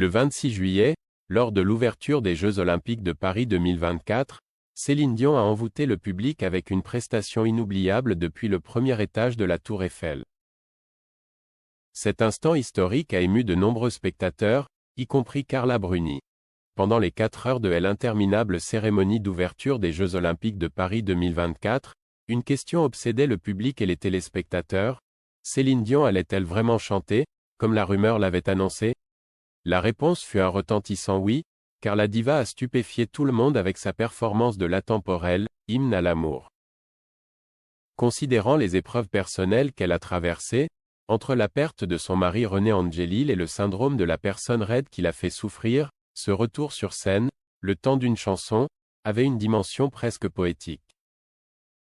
Le 26 juillet, lors de l'ouverture des Jeux Olympiques de Paris 2024, Céline Dion a envoûté le public avec une prestation inoubliable depuis le premier étage de la Tour Eiffel. Cet instant historique a ému de nombreux spectateurs, y compris Carla Bruni. Pendant les 4 heures de l'interminable cérémonie d'ouverture des Jeux Olympiques de Paris 2024, une question obsédait le public et les téléspectateurs. Céline Dion allait-elle vraiment chanter, comme la rumeur l'avait annoncé? La réponse fut un retentissant oui, car la diva a stupéfié tout le monde avec sa performance de l'intemporel, hymne à l'amour. Considérant les épreuves personnelles qu'elle a traversées, entre la perte de son mari René Angélil et le syndrome de la personne raide qui l'a fait souffrir, ce retour sur scène, le temps d'une chanson, avait une dimension presque poétique.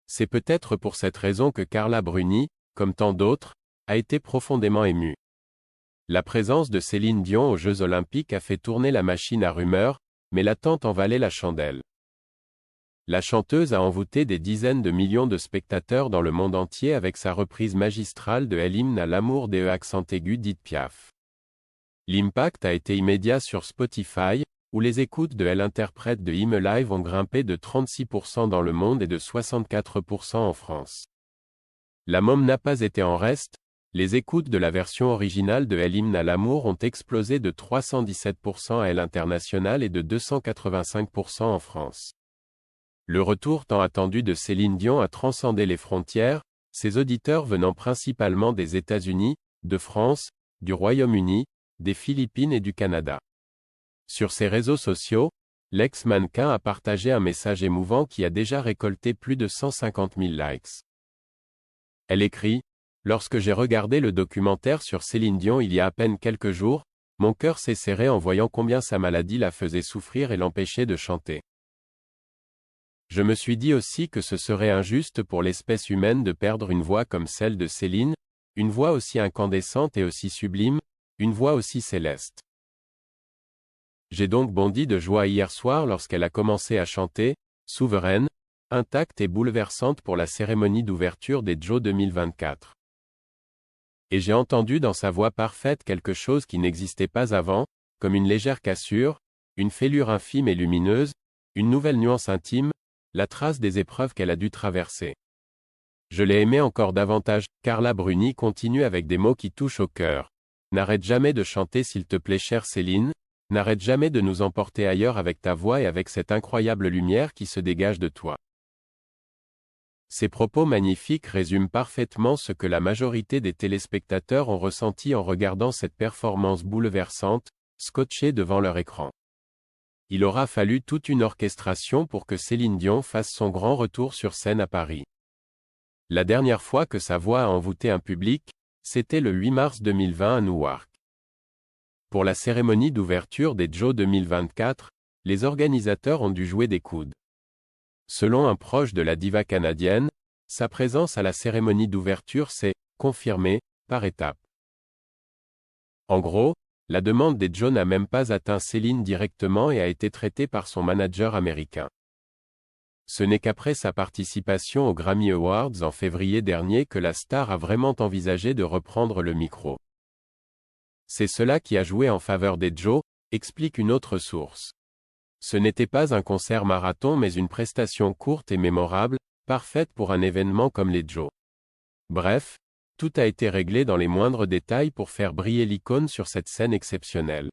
C'est peut-être pour cette raison que Carla Bruni, comme tant d'autres, a été profondément émue. La présence de Céline Dion aux Jeux Olympiques a fait tourner la machine à rumeurs, mais l'attente en valait la chandelle. La chanteuse a envoûté des dizaines de millions de spectateurs dans le monde entier avec sa reprise magistrale de l'hymne à l'amour des accent aigus d'Édith Piaf. L'impact a été immédiat sur Spotify, où les écoutes de l'interprète de Hymn Live ont grimpé de 36% dans le monde et de 64% en France. La môme n'a pas été en reste, les écoutes de la version originale de l'hymne à l'amour ont explosé de 317% à l'international et de 285% en France. Le retour tant attendu de Céline Dion a transcendé les frontières, ses auditeurs venant principalement des États-Unis, de France, du Royaume-Uni, des Philippines et du Canada. Sur ses réseaux sociaux, l'ex-mannequin a partagé un message émouvant qui a déjà récolté plus de 150 000 likes. Elle écrit « Lorsque j'ai regardé le documentaire sur Céline Dion il y a à peine quelques jours, mon cœur s'est serré en voyant combien sa maladie la faisait souffrir et l'empêchait de chanter. Je me suis dit aussi que ce serait injuste pour l'espèce humaine de perdre une voix comme celle de Céline, une voix aussi incandescente et aussi sublime, une voix aussi céleste. J'ai donc bondi de joie hier soir lorsqu'elle a commencé à chanter, souveraine, intacte et bouleversante pour la cérémonie d'ouverture des Jeux 2024. Et j'ai entendu dans sa voix parfaite quelque chose qui n'existait pas avant, comme une légère cassure, une fêlure infime et lumineuse, une nouvelle nuance intime, la trace des épreuves qu'elle a dû traverser. Je l'ai aimée encore davantage. Carla Bruni continue avec des mots qui touchent au cœur. N'arrête jamais de chanter s'il te plaît chère Céline, n'arrête jamais de nous emporter ailleurs avec ta voix et avec cette incroyable lumière qui se dégage de toi. Ces propos magnifiques résument parfaitement ce que la majorité des téléspectateurs ont ressenti en regardant cette performance bouleversante, scotchés devant leur écran. Il aura fallu toute une orchestration pour que Céline Dion fasse son grand retour sur scène à Paris. La dernière fois que sa voix a envoûté un public, c'était le 8 mars 2020 à Newark. Pour la cérémonie d'ouverture des Jeux 2024, les organisateurs ont dû jouer des coudes. Selon un proche de la diva canadienne, sa présence à la cérémonie d'ouverture s'est confirmée par étapes. En gros, la demande des Jeux n'a même pas atteint Céline directement et a été traitée par son manager américain. Ce n'est qu'après sa participation aux Grammy Awards en février dernier que la star a vraiment envisagé de reprendre le micro. C'est cela qui a joué en faveur des Jeux, explique une autre source. Ce n'était pas un concert marathon mais une prestation courte et mémorable, parfaite pour un événement comme les Jeux. Bref, tout a été réglé dans les moindres détails pour faire briller l'icône sur cette scène exceptionnelle.